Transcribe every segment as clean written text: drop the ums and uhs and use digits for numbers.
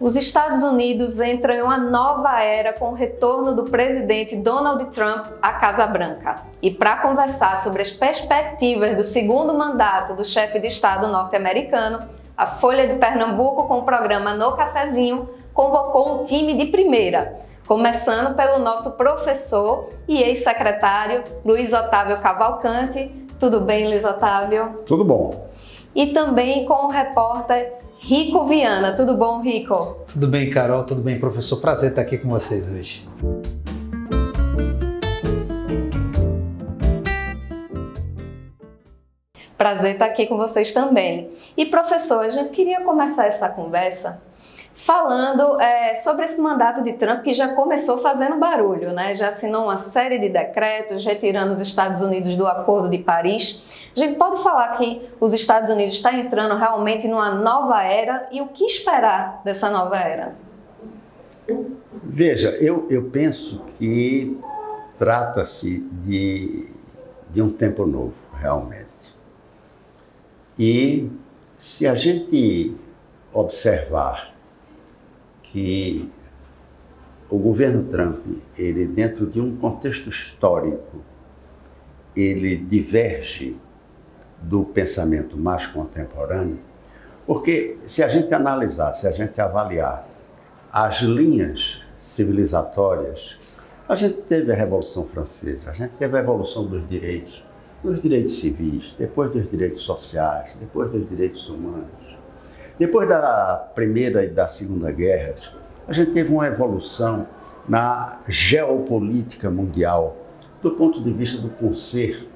Os Estados Unidos entram em uma nova era com o retorno do presidente Donald Trump à Casa Branca. E para conversar sobre as perspectivas do segundo mandato do chefe de Estado norte-americano, a Folha de Pernambuco, com o programa No Cafezinho, convocou um time de primeira, começando pelo nosso professor e ex-secretário Luiz Otávio Cavalcante. Tudo bem, Luiz Otávio? Tudo bom. E também com o repórter Rico Viana. Tudo bom, Rico? Tudo bem, Carol. Tudo bem, professor. Prazer estar aqui com vocês hoje. Prazer estar aqui com vocês também. E, professor, a gente queria começar essa conversa falando sobre esse mandato de Trump, que já começou fazendo barulho, né? Já assinou uma série de decretos retirando os Estados Unidos do Acordo de Paris. A gente pode falar que os Estados Unidos estão entrando realmente numa nova era, e o que esperar dessa nova era? Veja, eu penso que trata-se de um tempo novo, realmente. E se a gente observar que o governo Trump, ele dentro de um contexto histórico, ele diverge do pensamento mais contemporâneo, porque se a gente analisar, se a gente avaliar as linhas civilizatórias, a gente teve a Revolução Francesa, a gente teve a evolução dos direitos civis, depois dos direitos sociais, depois dos direitos humanos. Depois da Primeira e da Segunda Guerras, a gente teve uma evolução na geopolítica mundial, do ponto de vista do concerto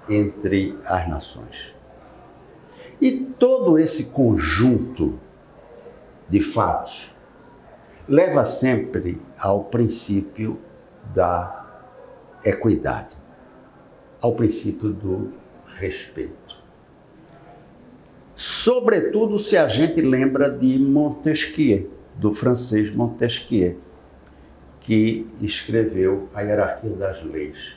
entre as nações. E todo esse conjunto de fatos leva sempre ao princípio da equidade, ao princípio do respeito. Sobretudo se a gente lembra de Montesquieu, do francês Montesquieu, que escreveu a Hierarquia das Leis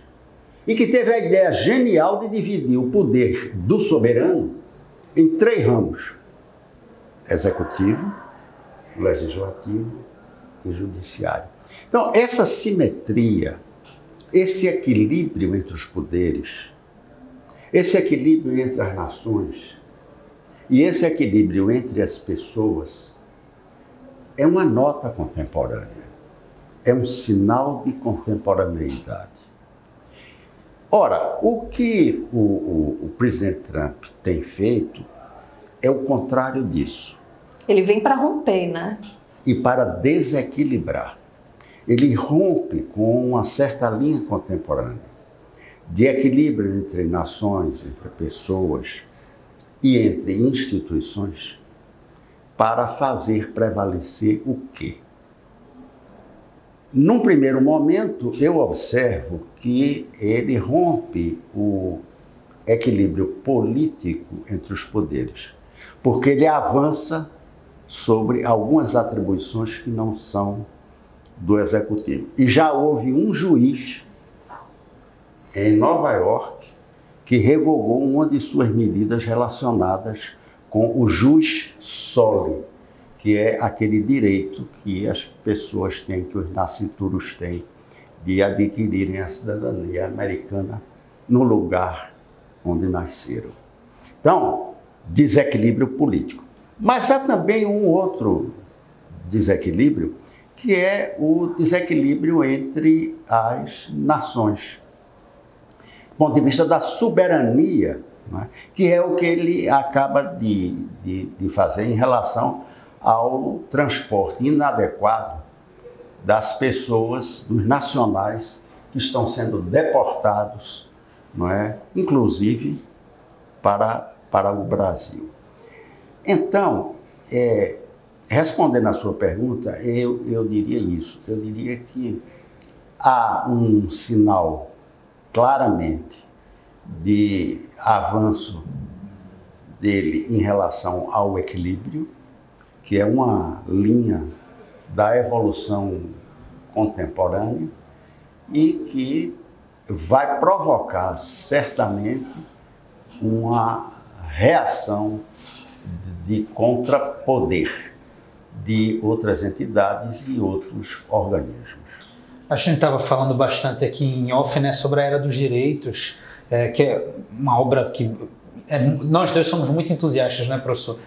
e que teve a ideia genial de dividir o poder do soberano em 3 ramos: executivo, legislativo e judiciário. Então, essa simetria, esse equilíbrio entre os poderes, esse equilíbrio entre as nações e esse equilíbrio entre as pessoas é uma nota contemporânea, é um sinal de contemporaneidade. Ora, o que o presidente Trump tem feito é o contrário disso. Ele vem para romper, né? E para desequilibrar. Ele rompe com uma certa linha contemporânea de equilíbrio entre nações, entre pessoas e entre instituições, para fazer prevalecer o quê? Num primeiro momento, eu observo que ele rompe o equilíbrio político entre os poderes, porque ele avança sobre algumas atribuições que não são do executivo. E já houve um juiz em Nova York que revogou uma de suas medidas relacionadas com o jus soli, que é aquele direito que as pessoas têm, que os nascituros têm, de adquirirem a cidadania americana no lugar onde nasceram. Então, desequilíbrio político. Mas há também um outro desequilíbrio, que é o desequilíbrio entre as nações. Do ponto de vista da soberania, né, que é o que ele acaba de fazer em relação ao transporte inadequado das pessoas, dos nacionais que estão sendo deportados, não é, inclusive para o Brasil. Então, respondendo à sua pergunta, eu diria isso. Eu diria que há um sinal claramente de avanço dele em relação ao equilíbrio, que é uma linha da evolução contemporânea e que vai provocar certamente uma reação de contrapoder de outras entidades e outros organismos. A gente estava falando bastante aqui em off, né, sobre a Era dos Direitos, que é uma obra que nós dois somos muito entusiastas, né, professor?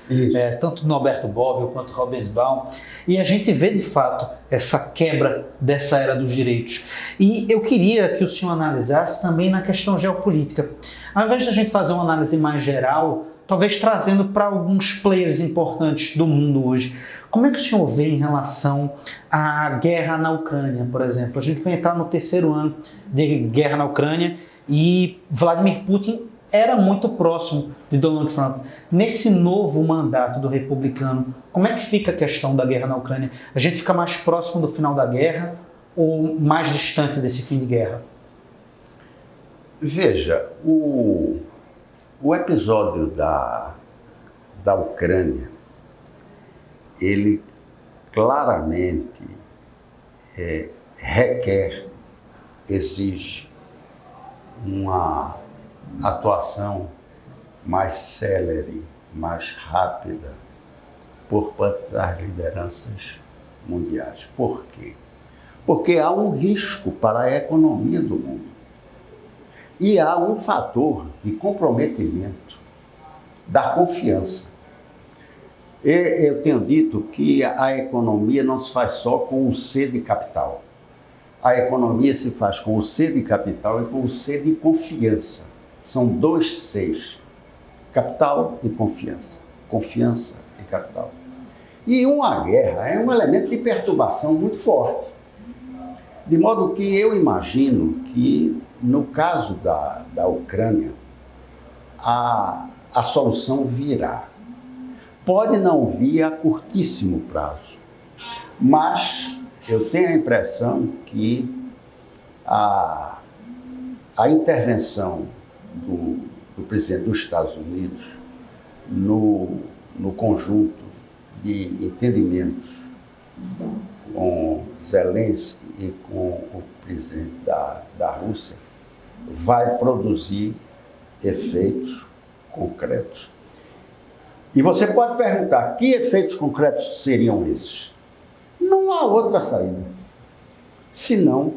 Tanto Norberto Bobbio quanto Hobsbawm. E a gente vê, de fato, essa quebra dessa Era dos Direitos. E eu queria que o senhor analisasse também na questão geopolítica. Ao invés de a gente fazer uma análise mais geral, talvez trazendo para alguns players importantes do mundo hoje, como é que o senhor vê em relação à guerra na Ucrânia, por exemplo? A gente vai entrar no 3º ano de guerra na Ucrânia e Vladimir Putin era muito próximo de Donald Trump. Nesse novo mandato do republicano, como é que fica a questão da guerra na Ucrânia? A gente fica mais próximo do final da guerra ou mais distante desse fim de guerra? Veja, o episódio da Ucrânia, ele claramente exige uma atuação mais célere, mais rápida por parte das lideranças mundiais. Por quê? Porque há um risco para a economia do mundo. E há um fator de comprometimento da confiança. Eu tenho dito que a economia não se faz só com o C de capital. A economia se faz com o C de capital e com o C de confiança. São 2 Cs, capital e confiança. Confiança e capital. E uma guerra é um elemento de perturbação muito forte. De modo que eu imagino que, no caso da Ucrânia, a solução virá. Pode não vir a curtíssimo prazo, mas eu tenho a impressão que a intervenção do presidente dos Estados Unidos no conjunto de entendimentos com Zelensky e com o presidente da Rússia vai produzir efeitos concretos. E você pode perguntar, que efeitos concretos seriam esses? Não há outra saída, senão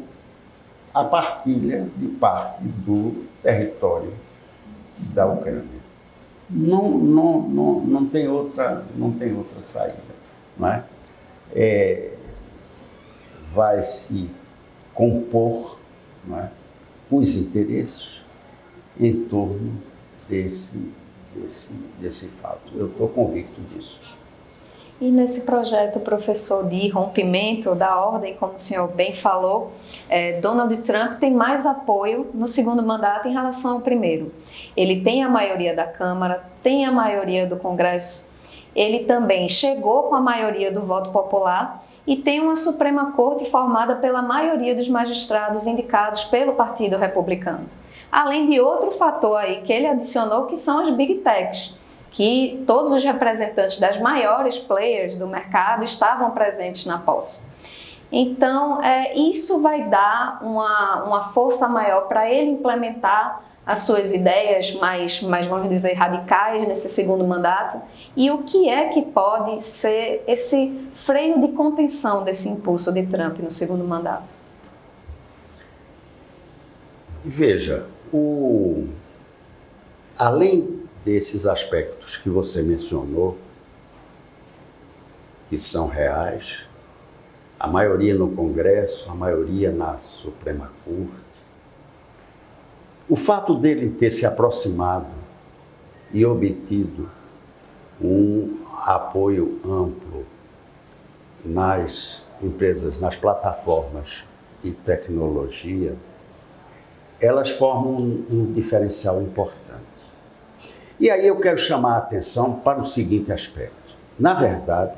a partilha de parte do território da Ucrânia. Não tem outra saída, não é? Vai se compor, não é, os interesses em torno desse fato. Eu estou convicto disso. E nesse projeto, professor, de rompimento da ordem, como o senhor bem falou, Donald Trump tem mais apoio no 2º mandato em relação ao 1º. Ele tem a maioria da Câmara, tem a maioria do Congresso, ele também chegou com a maioria do voto popular e tem uma Suprema Corte formada pela maioria dos magistrados indicados pelo Partido Republicano. Além de outro fator aí que ele adicionou, que são as Big Techs, que todos os representantes das maiores players do mercado estavam presentes na posse. Então, isso vai dar uma força maior para ele implementar as suas ideias mais, vamos dizer, radicais nesse 2º mandato. E o que é que pode ser esse freio de contenção desse impulso de Trump no 2º mandato? Veja, além desses aspectos que você mencionou, que são reais, a maioria no Congresso, a maioria na Suprema Corte, o fato dele ter se aproximado e obtido um apoio amplo nas empresas, nas plataformas de tecnologia, elas formam um diferencial importante. E aí eu quero chamar a atenção para o seguinte aspecto. Na verdade,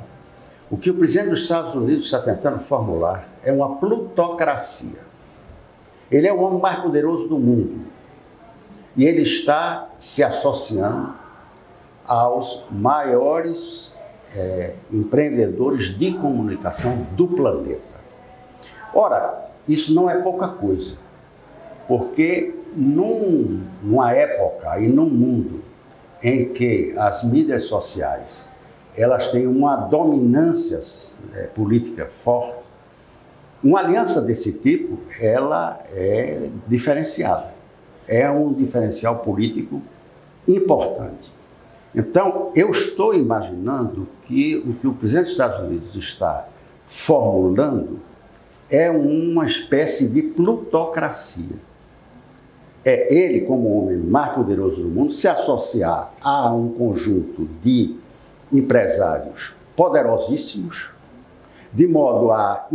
o que o presidente dos Estados Unidos está tentando formular é uma plutocracia. Ele é o homem mais poderoso do mundo. E ele está se associando aos maiores empreendedores de comunicação do planeta. Ora, isso não é pouca coisa, porque numa época e num mundo em que as mídias sociais elas têm uma dominância política forte. Uma aliança desse tipo, ela é diferenciada. É um diferencial político importante. Então, eu estou imaginando que o que o presidente dos Estados Unidos está formulando é uma espécie de plutocracia. É ele, como o homem mais poderoso do mundo, se associar a um conjunto de empresários poderosíssimos, de modo a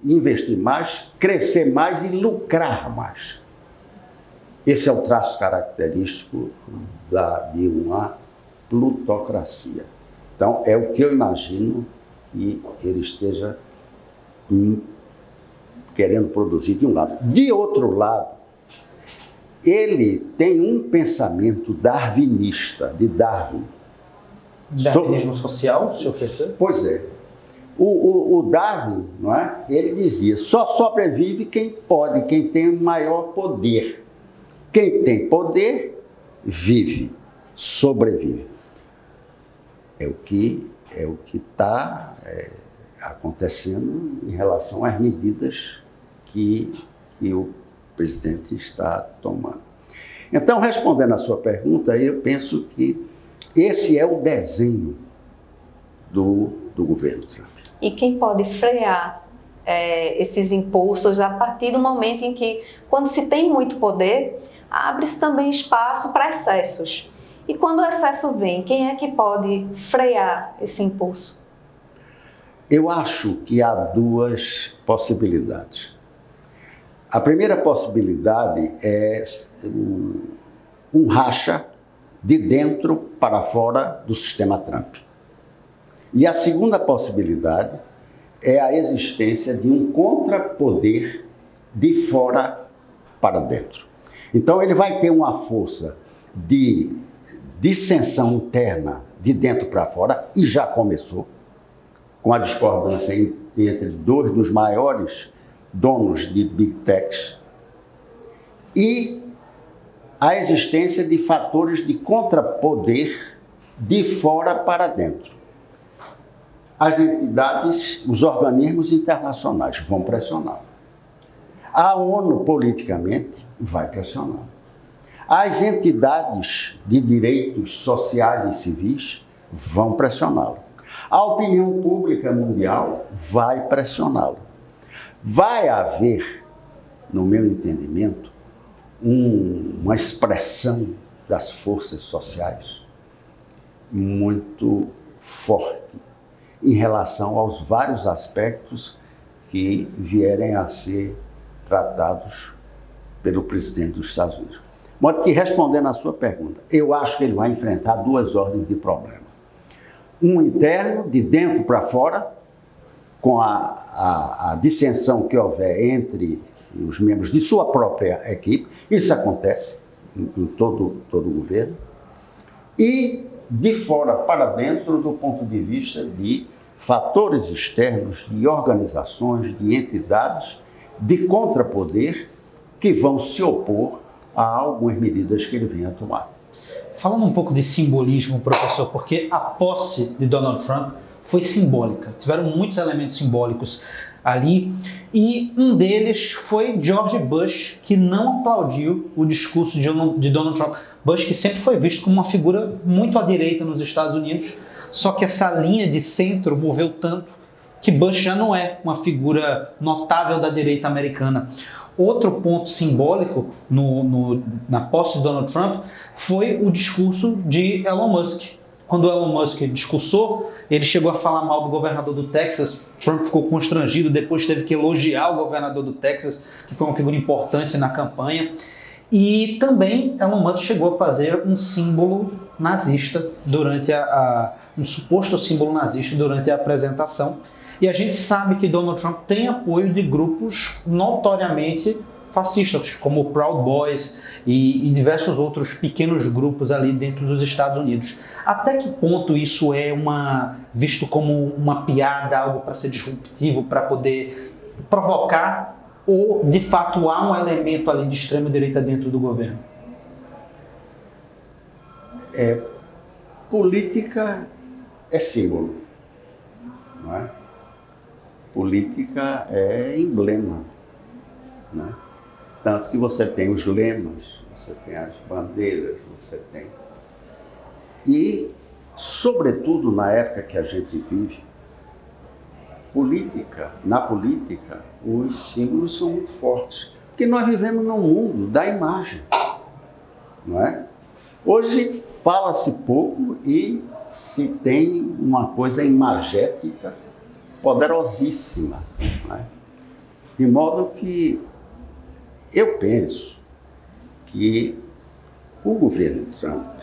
investir mais, crescer mais e lucrar mais. Esse é o traço característico de uma plutocracia. Então, é o que eu imagino que ele esteja querendo produzir de um lado. De outro lado, ele tem um pensamento darwinista, de Darwin. Darwinismo social, se oferecer? Pois é. O Darwin, não é? Ele dizia, só sobrevive quem pode, quem tem o maior poder. Quem tem poder, vive, sobrevive. É o que está acontecendo em relação às medidas que o presidente está tomando. Então, respondendo à sua pergunta, eu penso que esse é o desenho do governo Trump. E quem pode frear esses impulsos a partir do momento em que, quando se tem muito poder, abre-se também espaço para excessos. E quando o excesso vem, quem é que pode frear esse impulso? Eu acho que há duas possibilidades. A primeira possibilidade é um racha de dentro para fora do sistema Trump. E a segunda possibilidade é a existência de um contrapoder de fora para dentro. Então ele vai ter uma força de dissensão interna de dentro para fora, e já começou, com a discordância entre dois dos maiores donos de Big Techs, e a existência de fatores de contrapoder de fora para dentro. As entidades, os organismos internacionais vão pressionar. A ONU, politicamente, vai pressionar. As entidades de direitos sociais e civis vão pressioná-lo. A opinião pública mundial vai pressioná-lo. Vai haver, no meu entendimento, uma expressão das forças sociais muito forte em relação aos vários aspectos que vierem a ser tratados pelo presidente dos Estados Unidos. De modo que, respondendo à sua pergunta, eu acho que ele vai enfrentar duas ordens de problema. Um interno, de dentro para fora, com a dissensão que houver entre os membros de sua própria equipe. Isso acontece em todo o governo. E de fora para dentro, do ponto de vista de fatores externos, de organizações, de entidades, de contrapoder que vão se opor a algumas medidas que ele venha a tomar. Falando um pouco de simbolismo, professor, porque a posse de Donald Trump foi simbólica. Tiveram muitos elementos simbólicos ali, e um deles foi George Bush, que não aplaudiu o discurso de Donald Trump. Bush, que sempre foi visto como uma figura muito à direita nos Estados Unidos, só que essa linha de centro moveu tanto que Bush já não é uma figura notável da direita americana. Outro ponto simbólico na posse de Donald Trump foi o discurso de Elon Musk. Quando Elon Musk discursou, ele chegou a falar mal do governador do Texas. Trump ficou constrangido, depois teve que elogiar o governador do Texas, que foi uma figura importante na campanha. E também Elon Musk chegou a fazer um símbolo nazista durante um suposto símbolo nazista durante a apresentação. E a gente sabe que Donald Trump tem apoio de grupos notoriamente fascistas, como o Proud Boys e diversos outros pequenos grupos ali dentro dos Estados Unidos. Até que ponto isso é visto como uma piada, algo para ser disruptivo, para poder provocar, ou de fato há um elemento ali de extrema-direita dentro do governo? Política é símbolo, não é? Política é emblema, né? Tanto que você tem os lemas, você tem as bandeiras, você tem... E, sobretudo na época que a gente vive, na política, os símbolos são muito fortes. Porque nós vivemos num mundo da imagem, não é? Hoje fala-se pouco e se tem uma coisa imagética poderosíssima, não é? De modo que eu penso que o governo Trump,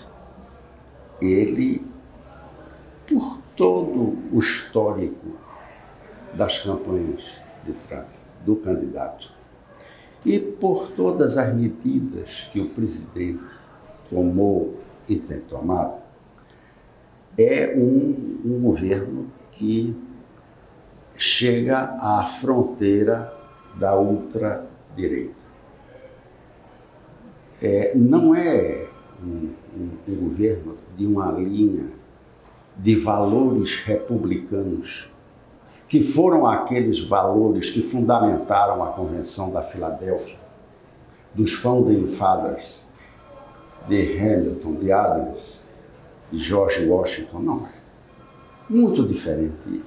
ele, por todo o histórico das campanhas de Trump, do candidato, e por todas as medidas que o presidente tomou e tem tomado, é um governo que chega à fronteira da ultradireita. Não é um governo de uma linha de valores republicanos, que foram aqueles valores que fundamentaram a Convenção da Filadélfia, dos Founding Fathers, de Hamilton, de Adams, de George Washington. Não é. Muito diferente,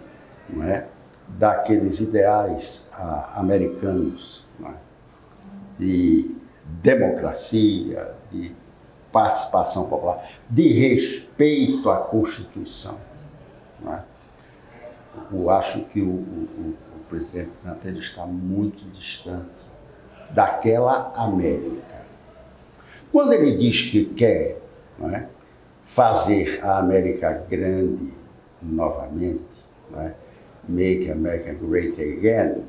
não é, daqueles ideais americanos, não é, de democracia, de participação popular, de respeito à Constituição, não é? Eu acho que o presidente Trump está muito distante daquela América. Quando ele diz que quer, não é, fazer a América grande novamente, não é, Make America Great Again,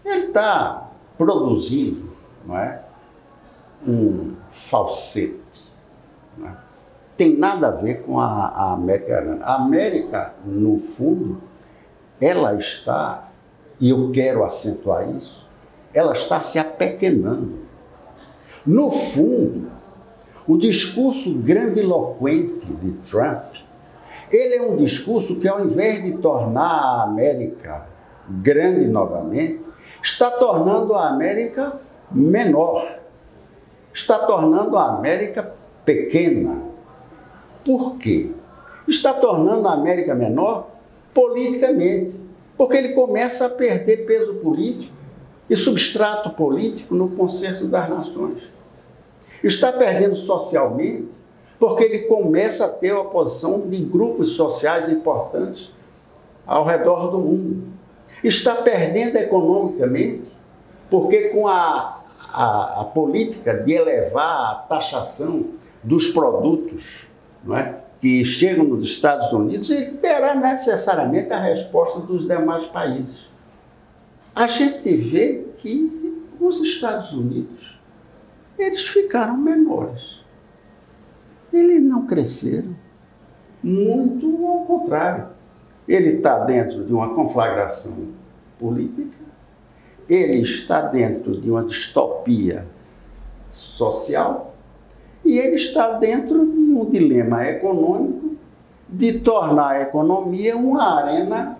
ele está produzindo, não é, um falsete. Não é? Tem nada a ver com a América grande. A América, no fundo, ela está, e eu quero acentuar isso, ela está se apequenando. No fundo, o discurso grandiloquente de Trump, ele é um discurso que, ao invés de tornar a América grande novamente, está tornando a América menor, está tornando a América pequena. Por quê? Está tornando a América menor politicamente, porque ele começa a perder peso político e substrato político no concerto das nações. Está perdendo socialmente, porque ele começa a ter a oposição de grupos sociais importantes ao redor do mundo. Está perdendo economicamente, porque com a política de elevar a taxação dos produtos, não é, que chegam nos Estados Unidos, ele terá necessariamente a resposta dos demais países. A gente vê que os Estados Unidos, eles ficaram menores. Eles não cresceram. Muito ao contrário. Ele está dentro de uma conflagração política, ele está dentro de uma distopia social e ele está dentro de um dilema econômico de tornar a economia uma arena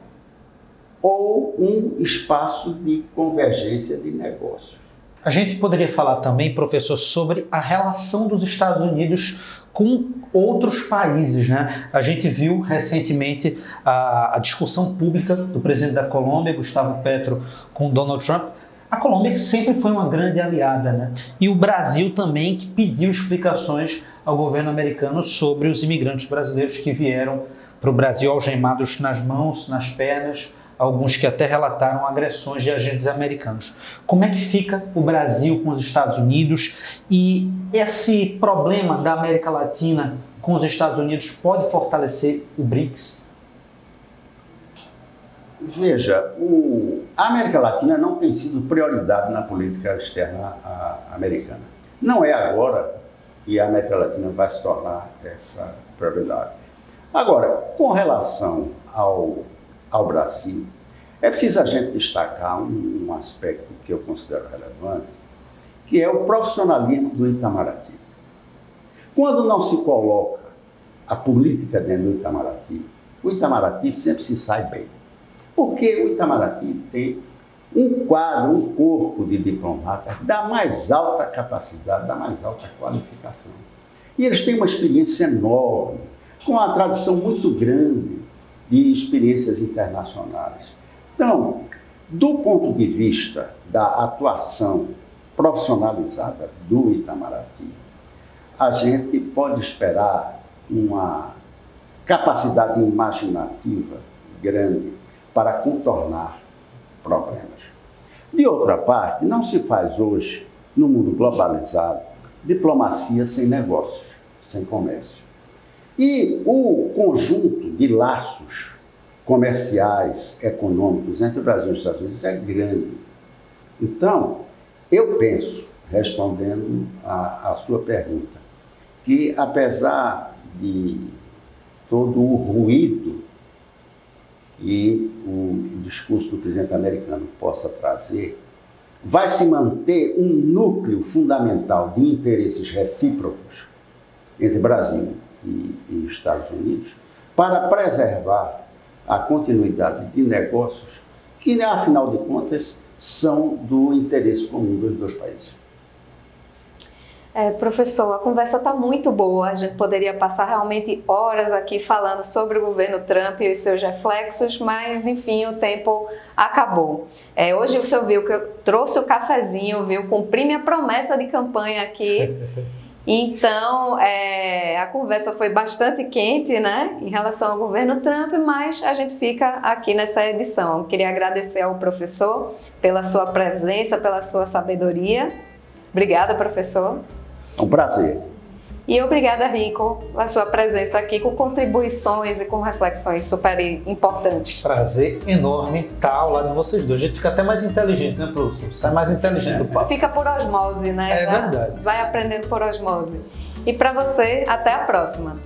ou um espaço de convergência de negócios. A gente poderia falar também, professor, sobre a relação dos Estados Unidos com outros países, né? A gente viu recentemente a discussão pública do presidente da Colômbia, Gustavo Petro, com Donald Trump. A Colômbia que sempre foi uma grande aliada, né? E o Brasil também, que pediu explicações ao governo americano sobre os imigrantes brasileiros que vieram para o Brasil algemados nas mãos, nas pernas, alguns que até relataram agressões de agentes americanos. Como é que fica o Brasil com os Estados Unidos e esse problema da América Latina com os Estados Unidos pode fortalecer o BRICS? Veja, a América Latina não tem sido prioridade na política externa americana. Não é agora que a América Latina vai se tornar essa prioridade. Agora, com relação ao Brasil, é preciso a gente destacar um aspecto que eu considero relevante, que é o profissionalismo do Itamaraty. Quando não se coloca a política dentro do Itamaraty, o Itamaraty sempre se sai bem. Porque o Itamaraty tem um quadro, um corpo de diplomatas da mais alta capacidade, da mais alta qualificação. E eles têm uma experiência enorme, com uma tradição muito grande de experiências internacionais. Então, do ponto de vista da atuação profissionalizada do Itamaraty, a gente pode esperar uma capacidade imaginativa grande para contornar problemas. De outra parte, não se faz hoje, no mundo globalizado, diplomacia sem negócios, sem comércio. E o conjunto de laços comerciais, econômicos entre o Brasil e os Estados Unidos é grande. Então, eu penso, respondendo à sua pergunta, que apesar de todo o ruído que o discurso do presidente americano possa trazer, vai se manter um núcleo fundamental de interesses recíprocos entre Brasil e Estados Unidos para preservar a continuidade de negócios que, afinal de contas, são do interesse comum dos dois países. Professor, a conversa está muito boa, a gente poderia passar realmente horas aqui falando sobre o governo Trump e os seus reflexos, mas enfim, o tempo acabou. Hoje o senhor viu que eu trouxe o cafezinho, viu? Cumpri minha promessa de campanha aqui, então a conversa foi bastante quente, né, em relação ao governo Trump, mas a gente fica aqui nessa edição. Queria agradecer ao professor pela sua presença, pela sua sabedoria. Obrigada, professor. É um prazer. E obrigada, Rico, pela sua presença aqui com contribuições e com reflexões super importantes. Prazer enorme estar ao lado de vocês dois. A gente fica até mais inteligente, né, professor? Sai mais inteligente do papo. Fica por osmose, né? É verdade. Vai aprendendo por osmose. E para você, até a próxima.